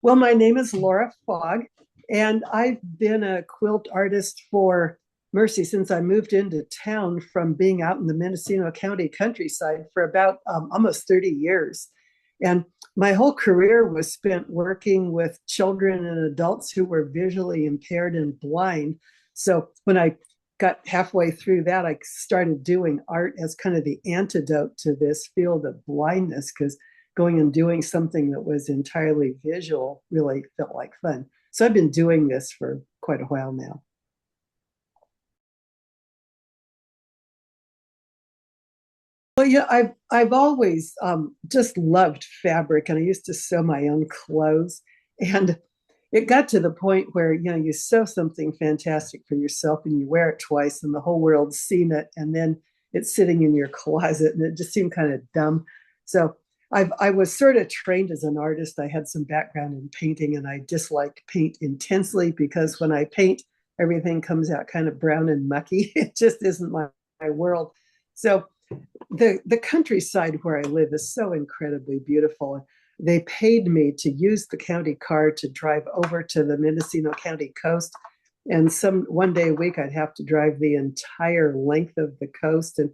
Well, my name is Laura Fogg, and I've been a quilt artist for Mercy since I moved into town from being out in the Mendocino County countryside for about almost 30 years. And my whole career was spent working with children and adults who were visually impaired and blind. So when I got halfway through that, I started doing art as kind of the antidote to this field of blindness because going and doing something that was entirely visual really felt like fun. So I've been doing this for quite a while now. Well, yeah, I've always just loved fabric, and I used to sew my own clothes. And it got to the point where you sew something fantastic for yourself, and you wear it twice, and the whole world's seen it, and then it's sitting in your closet, and it just seemed kind of dumb. So I was sort of trained as an artist. I had some background in painting, and I dislike paint intensely because when I paint, everything comes out kind of brown and mucky. It just isn't my world. So the countryside where I live is so incredibly beautiful. They paid me to use the county car to drive over to the Mendocino County coast. And some one day a week, I'd have to drive the entire length of the coast. And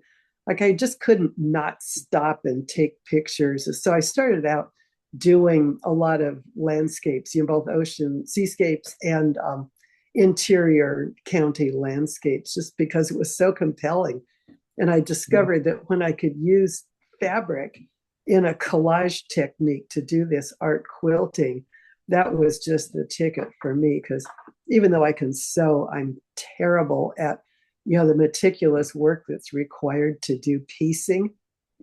like I just couldn't not stop and take pictures. So I started out doing a lot of landscapes, both ocean seascapes and interior county landscapes, just because it was so compelling. And I discovered that when I could use fabric in a collage technique to do this art quilting, that was just the ticket for me. Because even though I can sew, I'm terrible at the meticulous work that's required to do piecing.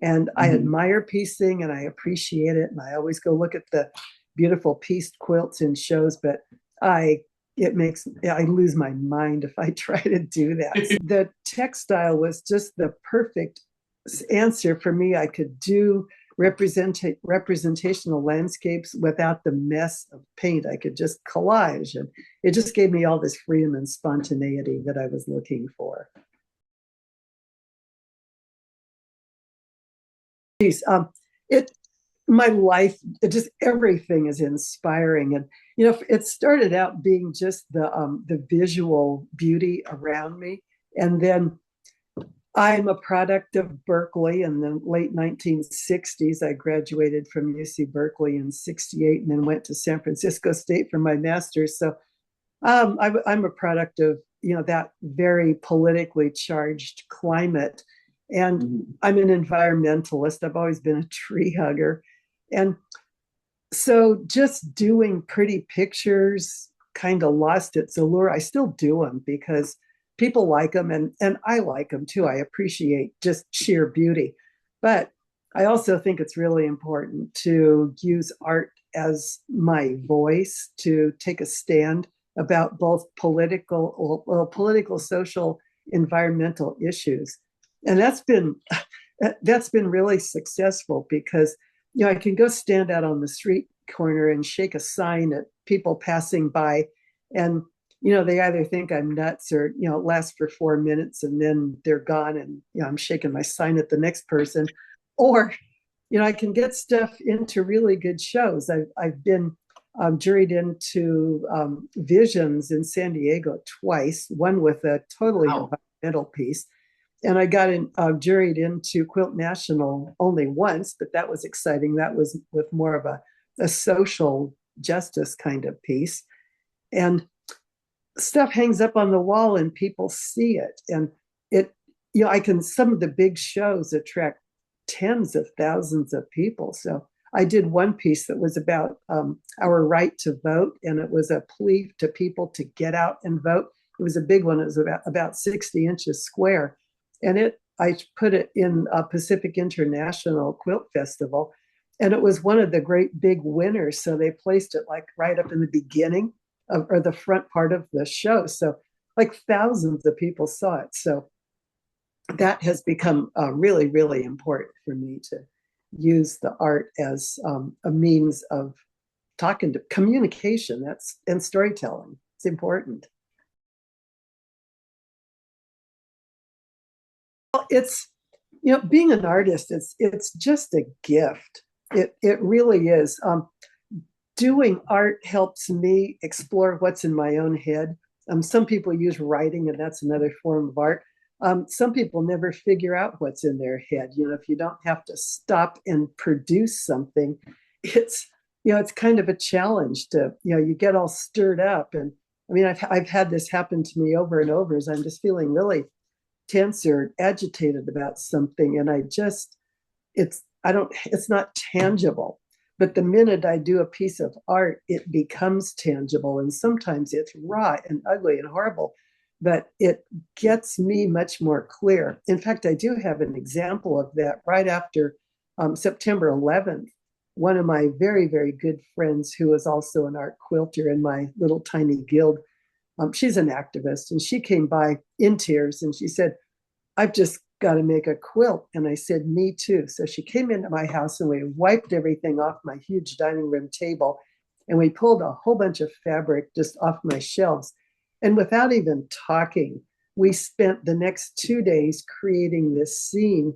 And I admire piecing and I appreciate it. And I always go look at the beautiful pieced quilts in shows, but I I lose my mind if I try to do that. The textile was just the perfect answer for me. I could do representational landscapes without the mess of paint. I could just collage, and it just gave me all this freedom and spontaneity that I was looking for. Geez, it my life, just everything is inspiring. And it started out being just the visual beauty around me, and then I'm a product of Berkeley. In the late 1960s, I graduated from UC Berkeley in 68 and then went to San Francisco State for my master's. So I'm a product of that very politically charged climate. And I'm an environmentalist. I've always been a tree hugger. And so just doing pretty pictures kind of lost its allure. I still do them because people like them, and I like them too. I appreciate just sheer beauty. But I also think it's really important to use art as my voice to take a stand about both political, social, environmental issues. And that's been really successful because I can go stand out on the street corner and shake a sign at people passing by, and they either think I'm nuts or it lasts for 4 minutes and then they're gone, and I'm shaking my sign at the next person, or I can get stuff into really good shows. I've been juried into Visions in San Diego twice, one with a totally environmental piece. And I got juried into Quilt National only once, but that was exciting. That was with more of a social justice kind of piece. And stuff hangs up on the wall and people see it. And some of the big shows attract tens of thousands of people. So I did one piece that was about our right to vote, and it was a plea to people to get out and vote. It was a big one. It was about 60 inches square. And I put it in a Pacific International Quilt Festival, and it was one of the great big winners. So they placed it like right up in the beginning or the front part of the show. So like thousands of people saw it. So that has become really, really important for me to use the art as a means of talking to communication and storytelling. It's important. It's being an artist, it's just a gift. It really is. doing art helps me explore what's in my own head. Some people use writing, and that's another form of art. Some people never figure out what's in their head. If you don't have to stop and produce something, it's it's kind of a challenge to you get all stirred up. And I mean, I've had this happen to me over and over as I'm just feeling really tense or agitated about something, and it's not tangible. But the minute I do a piece of art, it becomes tangible. And sometimes it's raw and ugly and horrible, but it gets me much more clear. In fact, I do have an example of that right after September 11th. One of my very, very good friends, who is also an art quilter in my little tiny guild, she's an activist, and she came by in tears and she said, I've just got to make a quilt. And I said, me too. So she came into my house and we wiped everything off my huge dining room table. And we pulled a whole bunch of fabric just off my shelves. And without even talking, we spent the next 2 days creating this scene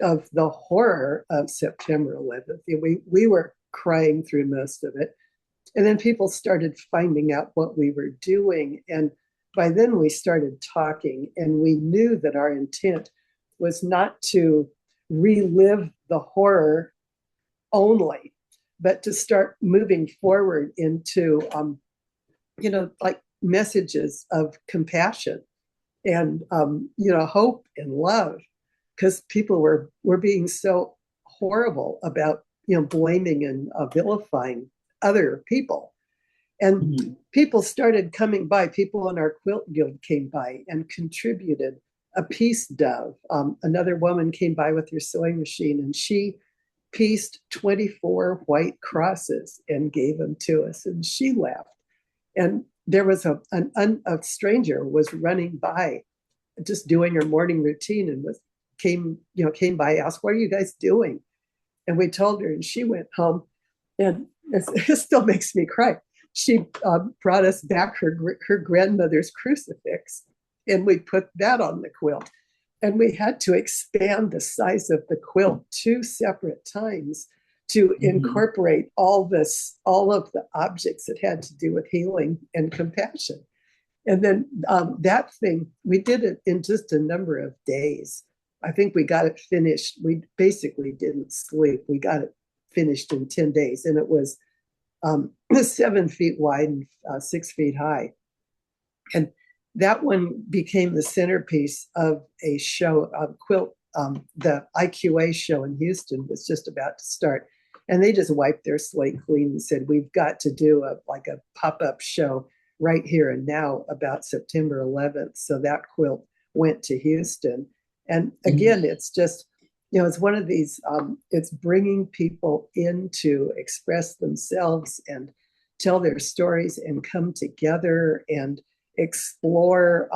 of the horror of September 11th. We were crying through most of it. And then people started finding out what we were doing. And by then we started talking, and we knew that our intent was not to relive the horror only, but to start moving forward into, like messages of compassion and, hope and love, because people were being so horrible about, blaming and vilifying other people. And people started coming by. People in our quilt guild came by and contributed a piece dove. Another woman came by with her sewing machine, and she pieced 24 white crosses and gave them to us. And she laughed. And there was a stranger was running by, just doing her morning routine, and came by, asked, "What are you guys doing?" And we told her, and she went home, and it still makes me cry. She brought us back her grandmother's crucifix, and we put that on the quilt. And we had to expand the size of the quilt 2 separate times to incorporate all of the objects that had to do with healing and compassion. And then that thing, we did it in just a number of days. I think we got it finished. We basically didn't sleep. We got it finished in 10 days, and it was 7 feet wide and 6 feet high. And that one became the centerpiece of a show, quilt. The IQA show in Houston was just about to start. And they just wiped their slate clean and said, we've got to do a pop-up show right here and now about September 11th. So that quilt went to Houston. And again, it's just, it's one of these, it's bringing people in to express themselves and tell their stories and come together and explore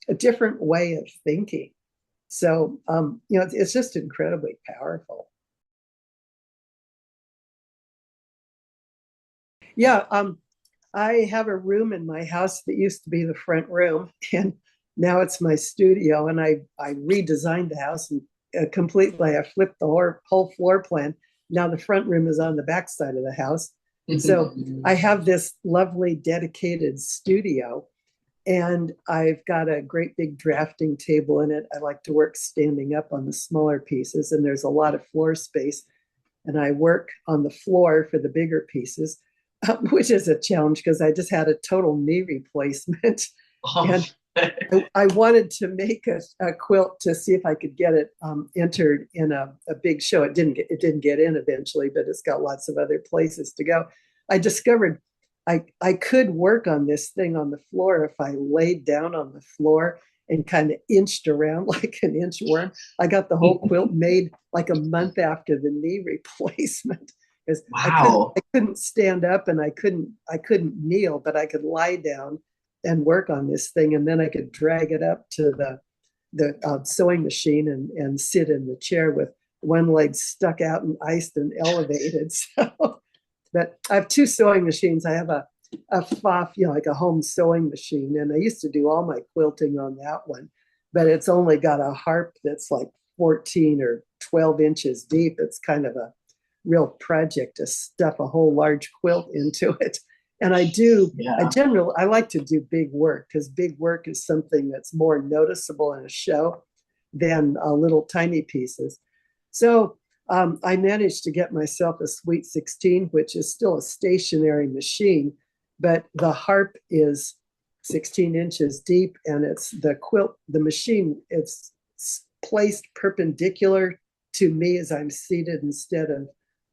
a different way of thinking. So, it's just incredibly powerful. Yeah, I have a room in my house that used to be the front room, and now it's my studio. And I redesigned the house and completely. I flipped the whole floor plan. Now the front room is on the back side of the house. So I have this lovely dedicated studio, and I've got a great big drafting table in it. I like to work standing up on the smaller pieces, and there's a lot of floor space. And I work on the floor for the bigger pieces, which is a challenge because I just had a total knee replacement. And I wanted to make a quilt to see if I could get it entered in a big show. It didn't get in eventually, but it's got lots of other places to go. I discovered I could work on this thing on the floor if I laid down on the floor and kind of inched around like an inchworm. I got the whole quilt made like a month after the knee replacement. Because Wow. I couldn't stand up and I couldn't kneel, but I could lie down and work on this thing, and then I could drag it up to the sewing machine and sit in the chair with one leg stuck out and iced and elevated. So, but I have 2 sewing machines. I have a FOF, like a home sewing machine, and I used to do all my quilting on that one, but it's only got a harp that's like 14 or 12 inches deep. It's kind of a real project to stuff a whole large quilt into it. And Yeah. I like to do big work because big work is something that's more noticeable in a show than little tiny pieces. So I managed to get myself a Sweet 16, which is still a stationary machine, but the harp is 16 inches deep, and it's the quilt, the machine, it's placed perpendicular to me as I'm seated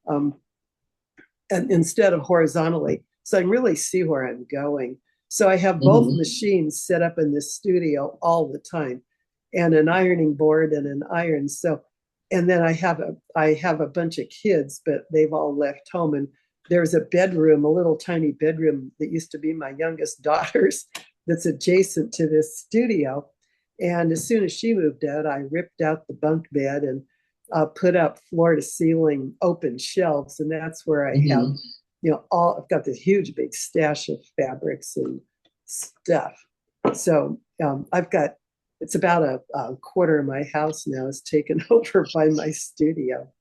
um, instead of horizontally. So I can really see where I'm going. So I have both Hmm. machines set up in this studio all the time, and an ironing board and an iron. So, and then I have a bunch of kids, but they've all left home. And there's a bedroom, a little tiny bedroom that used to be my youngest daughter's, that's adjacent to this studio. And as soon as she moved out, I ripped out the bunk bed and put up floor to ceiling open shelves, and that's where I have, Hmm. all I've got this huge big stash of fabrics and stuff. So I've got it's about a quarter of my house now is taken over by my studio.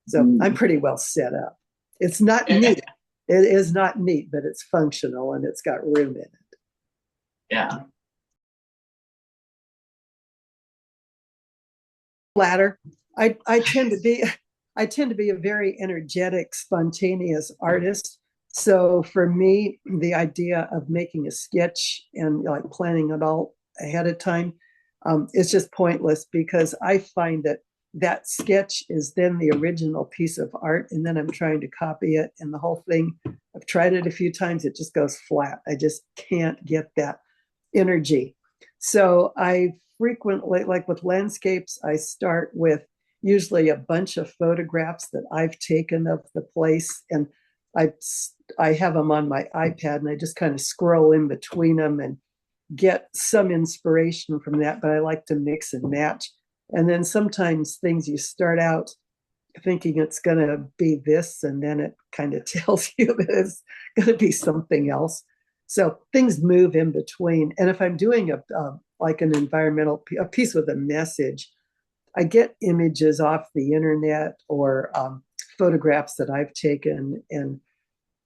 So I'm Mm. pretty well set up. It's not neat. It is not neat, but it's functional and it's got room in it. Yeah. Latter. I tend to be I tend to be a very energetic, spontaneous artist. So for me, the idea of making a sketch and like planning it all ahead of time is just pointless because I find that that sketch is then the original piece of art, and then I'm trying to copy it, and the whole thing. I've tried it a few times; it just goes flat. I just can't get that energy. So I frequently, like with landscapes, I start with usually a bunch of photographs that I've taken of the place, and I I have them on my iPad, and I just kind of scroll in between them and get some inspiration from that. But I like to mix and match, and then sometimes things you start out thinking it's going to be this, and then it kind of tells you that it's going to be something else. So things move in between. And if I'm doing like an environmental a piece with a message, I get images off the internet or photographs that I've taken and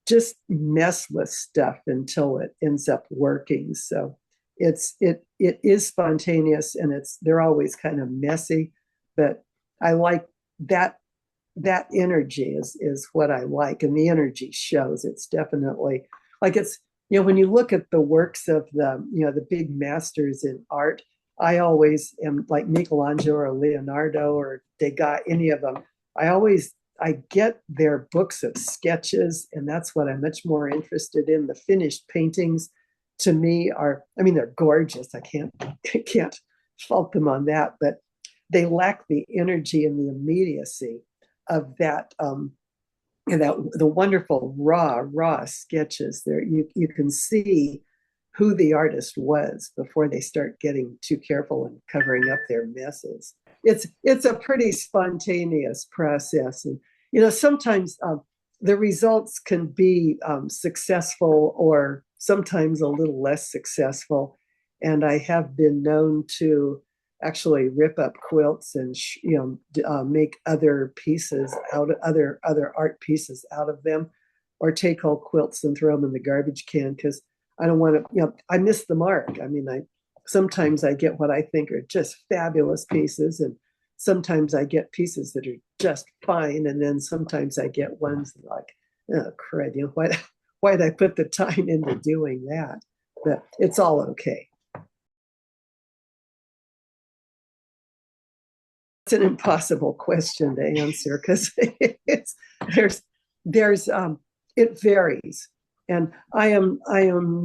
just mess with stuff until it ends up working. So it is spontaneous and they're always kind of messy, but I like that that energy is what I like, and the energy shows. It's definitely like when you look at the works of the big masters in art, I always am like Michelangelo or Leonardo or Degas, any of them. I get their books of sketches, and that's what I'm much more interested in. The finished paintings to me are, I mean, they're gorgeous. I can't fault them on that, but they lack the energy and the immediacy of that that the wonderful raw sketches there. You can see who the artist was before they start getting too careful and covering up their messes. It's a pretty spontaneous process, and sometimes the results can be successful or sometimes a little less successful. And I have been known to actually rip up quilts and make other pieces out of other art pieces out of them, or take whole quilts and throw them in the garbage can because I don't want to. I miss the mark. I mean, I sometimes I get what I think are just fabulous pieces, and sometimes I get pieces that are just fine, and then sometimes I get ones that like, oh crud, why'd I put the time into doing that? But it's all okay. It's an impossible question to answer because it's there's there's it varies, and I am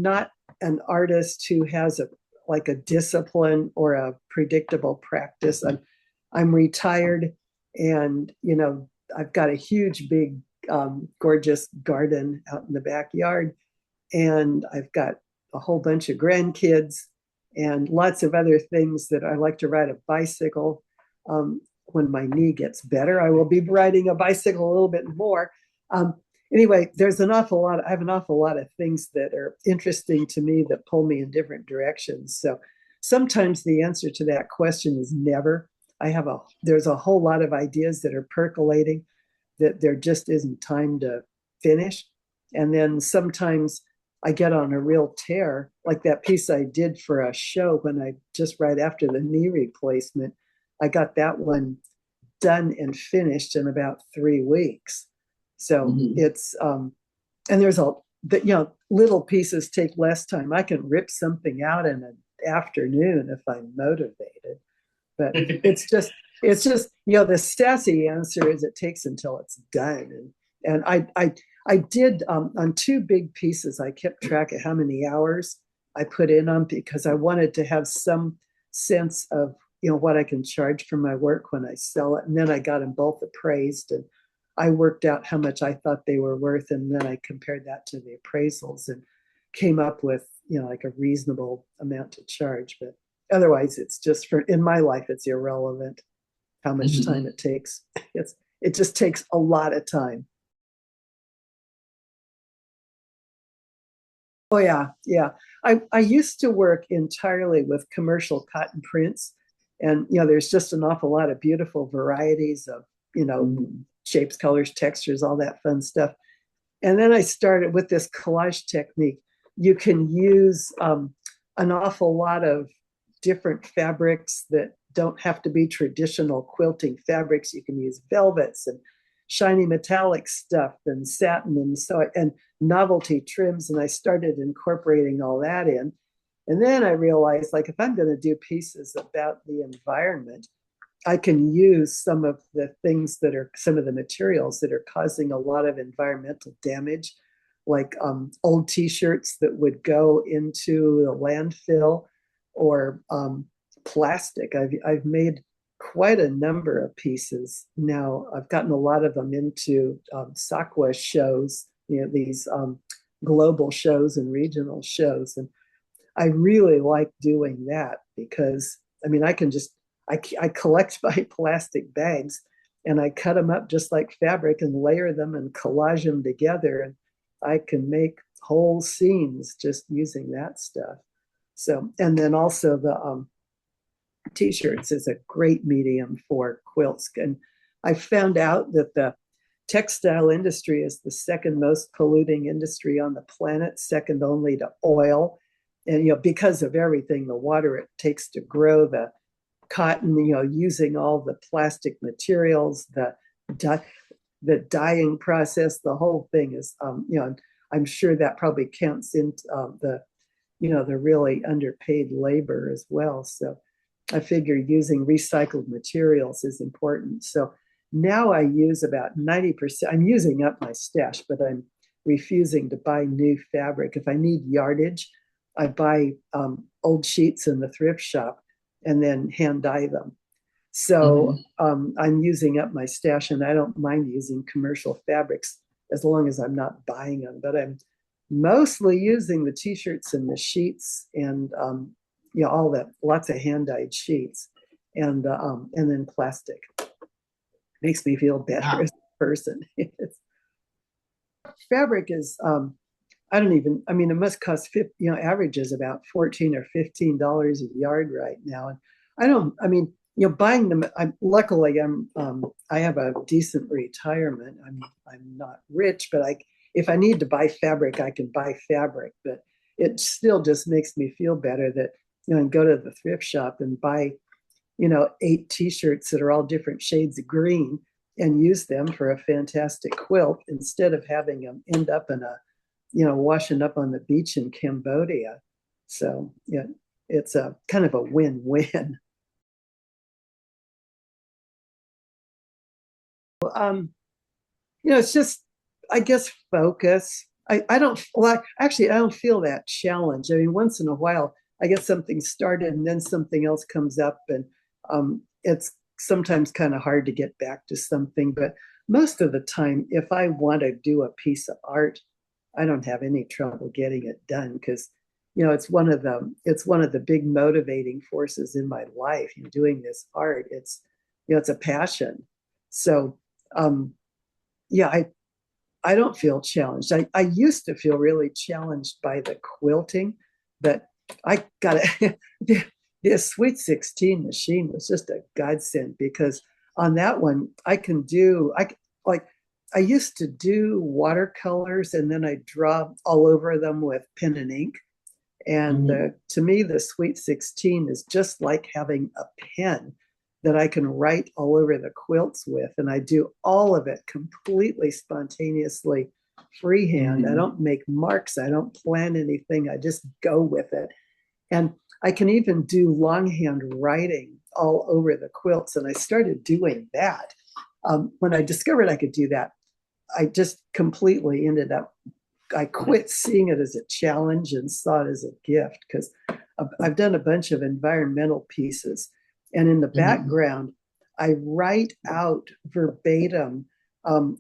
not an artist who has a like a discipline or a predictable practice. I'm retired, and I've got a huge big gorgeous garden out in the backyard, and I've got a whole bunch of grandkids and lots of other things that I like to ride a bicycle. When my knee gets better, I will be riding a bicycle a little bit more. Um, anyway, there's an awful lot. I have an awful lot of things that are interesting to me that pull me in different directions. So sometimes the answer to that question is never. There's a whole lot of ideas that are percolating, that there just isn't time to finish. And then sometimes I get on a real tear, like that piece I did for a show when I just right after the knee replacement, I got that one done and finished in about 3 weeks. So it's and there's a little pieces take less time. I can rip something out in an afternoon if I'm motivated, but it's just the sassy answer is it takes until it's done. And I did on two big pieces. I kept track of how many hours I put in on because I wanted to have some sense of what I can charge for my work when I sell it. And then I got them both appraised, and I worked out how much I thought they were worth, and then I compared that to the appraisals and came up with like a reasonable amount to charge. But otherwise, it's just in my life, it's irrelevant how much time it takes. It just takes a lot of time. Oh yeah, yeah. I used to work entirely with commercial cotton prints, and there's just an awful lot of beautiful varieties of shapes, colors, textures, all that fun stuff. And then I started with this collage technique. You can use an awful lot of different fabrics that don't have to be traditional quilting fabrics. You can use velvets and shiny metallic stuff and satin and novelty trims. And I started incorporating all that in. And then I realized, like, if I'm going to do pieces about the environment, I can use some of the things that are some of the materials that are causing a lot of environmental damage, like old T-shirts that would go into the landfill, or plastic. I've made quite a number of pieces now. I've gotten a lot of them into Sakwa shows, these global shows and regional shows, and I really like doing that because I can just I collect my plastic bags and I cut them up just like fabric and layer them and collage them together, and I can make whole scenes just using that stuff. So, and then also the T-shirts is a great medium for quilts. And I found out that the textile industry is the second most polluting industry on the planet, second only to oil. And because of everything, the water it takes to grow the cotton, using all the plastic materials, the dyeing process, the whole thing is, I'm sure that probably counts into the really underpaid labor as well. So I figure using recycled materials is important. So now I use about 90%. I'm using up my stash, but I'm refusing to buy new fabric. If I need yardage, I buy old sheets in the thrift shop and then hand dye them. So I'm using up my stash, and I don't mind using commercial fabrics as long as I'm not buying them. But I'm mostly using the T-shirts and the sheets, and all that, lots of hand dyed sheets, and then plastic. Makes me feel better as a person. Fabric is I don't even, it must cost average is about $14 or $15 a yard right now. And buying them, luckily I have a decent retirement. I'm not rich, but if I need to buy fabric, I can buy fabric. But it still just makes me feel better that, and go to the thrift shop and buy, 8 T-shirts that are all different shades of green and use them for a fantastic quilt instead of having them end up in washing up on the beach in Cambodia. So it's a kind of a win-win. It's just, I guess, focus. I don't actually, I don't feel that challenge. Once in a while I get something started and then something else comes up, and it's sometimes kind of hard to get back to something. But most of the time, if I want to do a piece of art, I don't have any trouble getting it done because, it's one of the big motivating forces in my life. Doing this art, it's a passion. So, I don't feel challenged. I used to feel really challenged by the quilting, but I got it. The Sweet 16 machine was just a godsend because on that one, I can like I used to do watercolors and then I draw all over them with pen and ink. And Mhm. to me, the Sweet 16 is just like having a pen that I can write all over the quilts with. And I do all of it completely spontaneously, freehand. I Mhm. don't make marks, I don't plan anything, I just go with it. And I can even do longhand writing all over the quilts. And I started doing that. When I discovered I could do that, I just completely ended up, I quit seeing it as a challenge and saw it as a gift because I've done a bunch of environmental pieces. And in the Mhm. background, I write out verbatim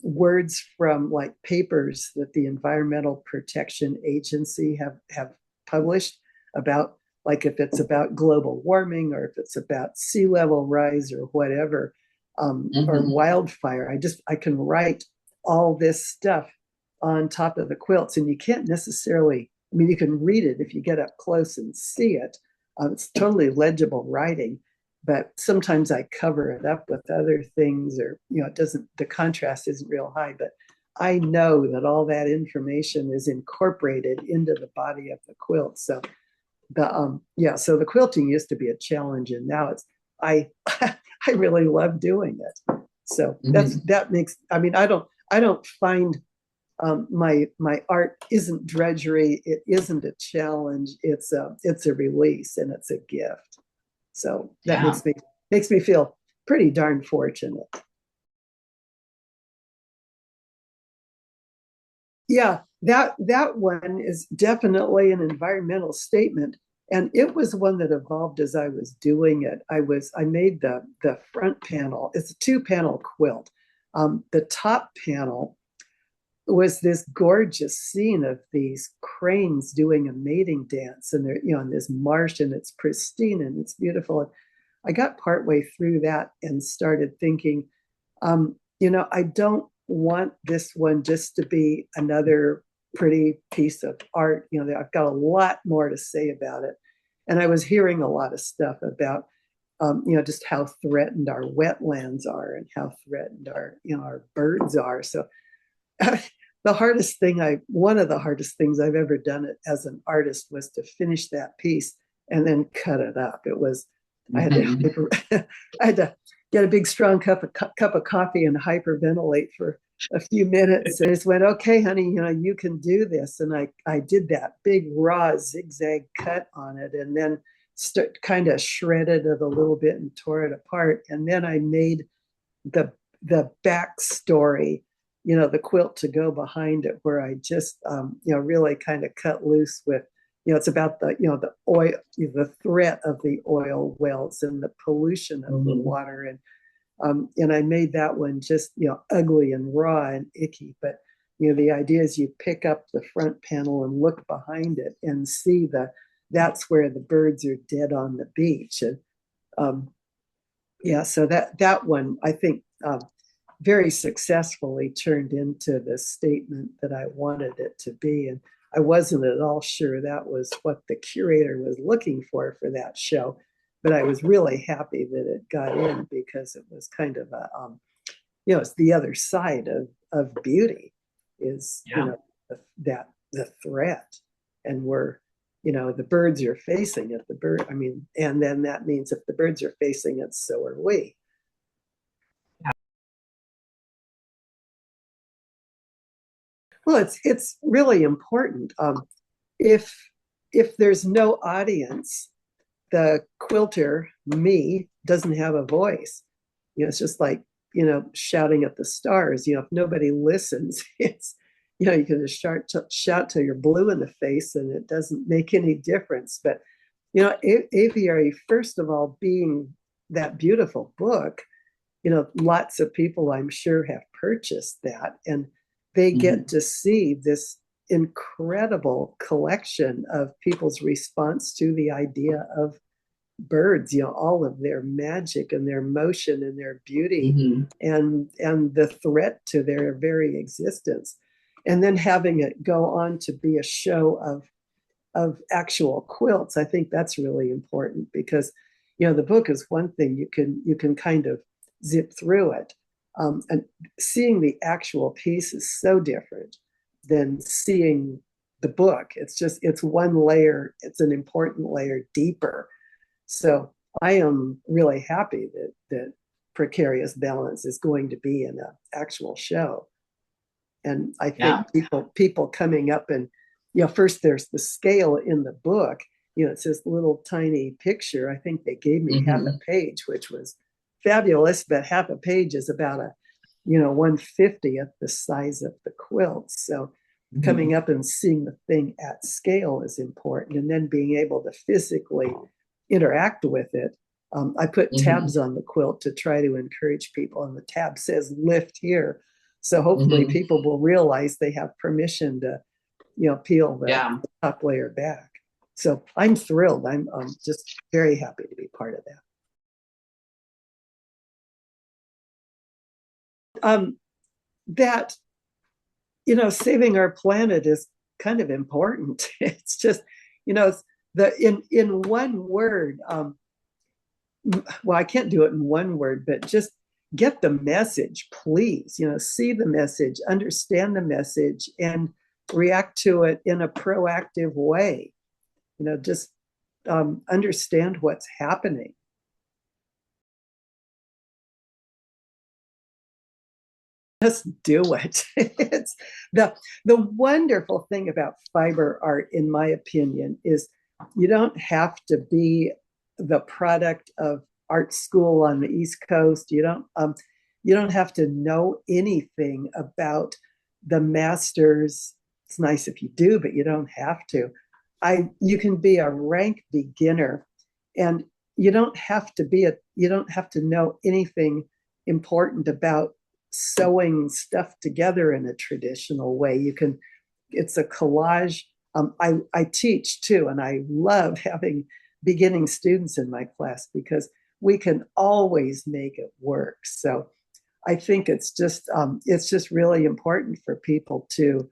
words from like papers that the Environmental Protection Agency have published about, like if it's about global warming or if it's about sea level rise or whatever, or Mhm. wildfire. I can write all this stuff on top of the quilts, and you can't necessarily, I mean, you can read it if you get up close and see it. It's totally legible writing, but sometimes I cover it up with other things, or, it doesn't, the contrast isn't real high, but I know that all that information is incorporated into the body of the quilt. So so the quilting used to be a challenge, and now it's, I I really love doing it. So Mhm. that makes, I mean, I don't find my art isn't drudgery. It isn't a challenge. It's a release and it's a gift. So that Yeah. makes me feel pretty darn fortunate. Yeah, that one is definitely an environmental statement, and it was one that evolved as I was doing it. I made the front panel. It's a two panel quilt. The top panel was this gorgeous scene of these cranes doing a mating dance, and they're, in this marsh, and it's pristine and it's beautiful. And I got partway through that and started thinking, I don't want this one just to be another pretty piece of art. I've got a lot more to say about it. And I was hearing a lot of stuff about, just how threatened our wetlands are and how threatened our birds are. So one of the hardest things I've ever done as an artist was to finish that piece and then cut it up. I had Mhm. to, I had to get a big strong cup of coffee and hyperventilate for a few minutes. And I just went, okay, honey, you can do this. And I did that big raw zigzag cut on it, and then kind of shredded it a little bit and tore it apart. And then I made the the backstory, the quilt to go behind it, where I just really kind of cut loose with, it's about the oil, the threat of the oil wells and the pollution of the Mhm. water, and I made that one just ugly and raw and icky, but the idea is you pick up the front panel and look behind it and see that's where the birds are dead on the beach. And um, yeah, so that one, I think, very successfully turned into the statement that I wanted it to be. And I wasn't at all sure that was what the curator was looking for that show, but I was really happy that it got in, because it was kind of it's the other side of beauty, is, Yeah. that the threat, and the birds are facing it. I mean, and then that means if the birds are facing it, so are we. Well, it's really important. If if there's no audience, the quilter, me, doesn't have a voice. It's just like, shouting at the stars. If nobody listens, you can just shout till you're blue in the face, and it doesn't make any difference. But Aviary, first of all, being that beautiful book, lots of people, I'm sure, have purchased that, and they get Mhm. to see this incredible collection of people's response to the idea of birds, all of their magic and their motion and their beauty, Mhm. and the threat to their very existence. And then having it go on to be a show of actual quilts, I think that's really important, because the book is one thing, you can kind of zip through it. And seeing the actual piece is so different than seeing the book. It's one layer, it's an important layer deeper. So I am really happy that Precarious Balance is going to be in an actual show. And I Yeah. think people coming up and, first there's the scale in the book. It's this little tiny picture. I think they gave me half a page, which was fabulous, but half a page is about a, 1/50th the size of the quilt. So coming up and seeing the thing at scale is important. And then being able to physically interact with it. I put tabs on the quilt to try to encourage people, and the tab says lift here. So hopefully people will realize they have permission to, peel the top layer back. So I'm thrilled. I'm just very happy to be part of that. That, saving our planet is kind of important. It's just, it's in one word. Well, I can't do it in one word, but just get the message, please. See the message, understand the message, and react to it in a proactive way. Just understand what's happening. Just do it. It's the wonderful thing about fiber art, in my opinion, is you don't have to be the product of art school on the East Coast. You don't have to know anything about the masters. It's nice if you do, but you don't have to. You can be a rank beginner, and you don't have to know anything important about sewing stuff together in a traditional way. It's a collage. I teach too, and I love having beginning students in my class because we can always make it work. So I think it's just really important for people to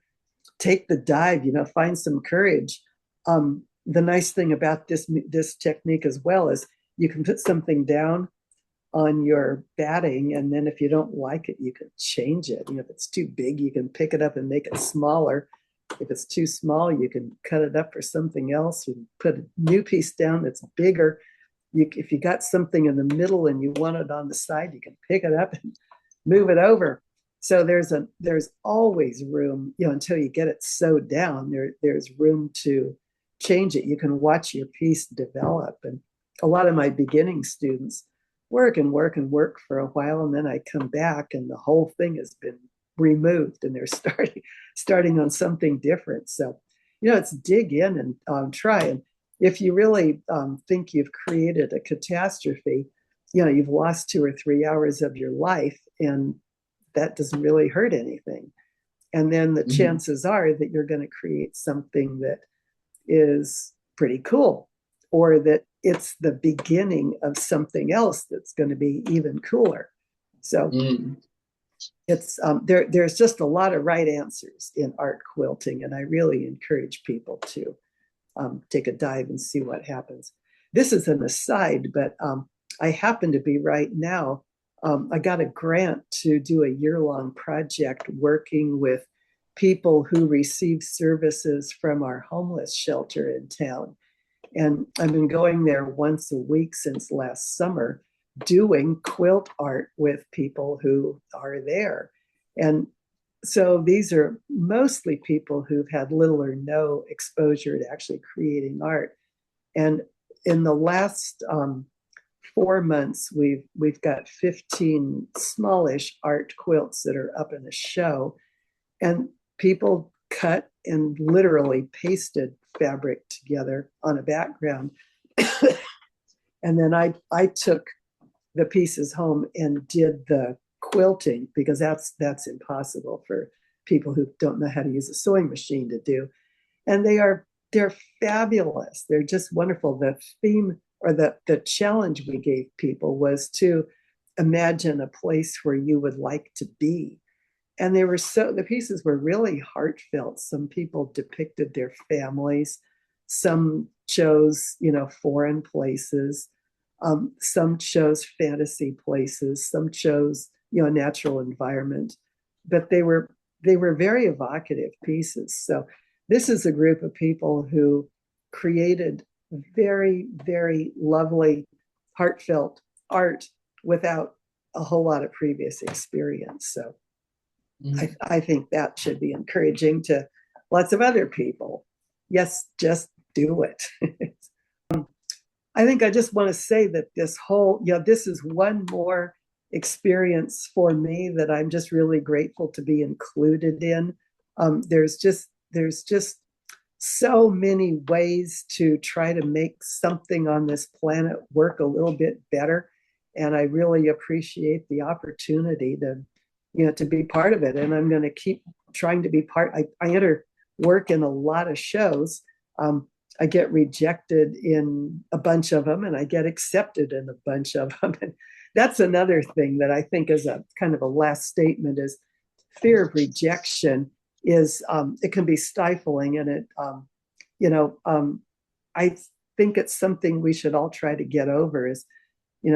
take the dive, find some courage. The nice thing about this technique as well is you can put something down on your batting, and then if you don't like it, you can change it. If it's too big, you can pick it up and make it smaller. If it's too small, you can cut it up for something else and put a new piece down that's bigger. If you got something in the middle and you want it on the side, you can pick it up and move it over. So there's always room, until you get it sewed down, there's room to change it. You can watch your piece develop. And a lot of my beginning students work and work and work for a while, and then I come back and the whole thing has been removed and they're starting on something different. So, it's dig in and try. And if you really think you've created a catastrophe, you've lost 2 or 3 hours of your life, and that doesn't really hurt anything. And then the chances are that you're going to create something that is pretty cool, or that it's the beginning of something else that's going to be even cooler. So it's there's just a lot of right answers in art quilting, and I really encourage people to take a dive and see what happens. This is an aside, but I happen to be right now, I got a grant to do a year-long project working with people who receive services from our homeless shelter in town. And I've been going there once a week since last summer, doing quilt art with people who are there. And so these are mostly people who've had little or no exposure to actually creating art. And in the last 4 months, we've got 15 smallish art quilts that are up in a show, and people cut and literally pasted fabric together on a background. And then I took the pieces home and did the quilting, because that's impossible for people who don't know how to use a sewing machine to do. And they're fabulous. They're just wonderful. The theme, or the challenge we gave people, was to imagine a place where you would like to be. And the pieces were really heartfelt. Some people depicted their families. Some chose, foreign places. Some chose fantasy places. Some chose natural environment, but they were very evocative pieces. So this is a group of people who created very, very lovely, heartfelt art without a whole lot of previous experience. So I think that should be encouraging to lots of other people. Yes, just do it. I think I just want to say that this is one more experience for me that I'm just really grateful to be included in. There's just so many ways to try to make something on this planet work a little bit better. And I really appreciate the opportunity to be part of it. And I'm going to keep trying to be part. I enter work in a lot of shows. I get rejected in a bunch of them, and I get accepted in a bunch of them. And that's another thing that I think is a kind of a last statement is fear of rejection is it can be stifling, and I think it's something we should all try to get over is,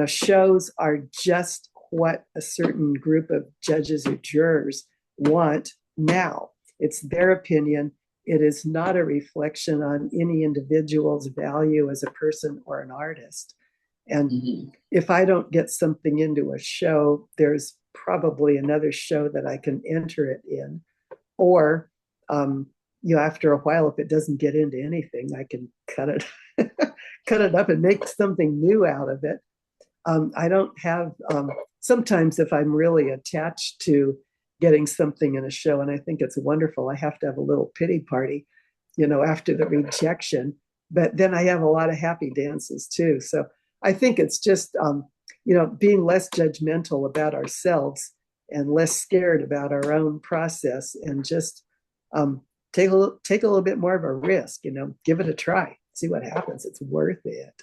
shows are just what a certain group of judges or jurors want now. It's their opinion. It is not a reflection on any individual's value as a person or an artist. And if I don't get something into a show, there's probably another show that I can enter it in. Or, after a while, if it doesn't get into anything, I can cut it up and make something new out of it. I don't have, sometimes if I'm really attached to getting something in a show and I think it's wonderful, I have to have a little pity party, after the rejection. But then I have a lot of happy dances too. So I think it's just, being less judgmental about ourselves and less scared about our own process and just take a little bit more of a risk, give it a try, see what happens. It's worth it.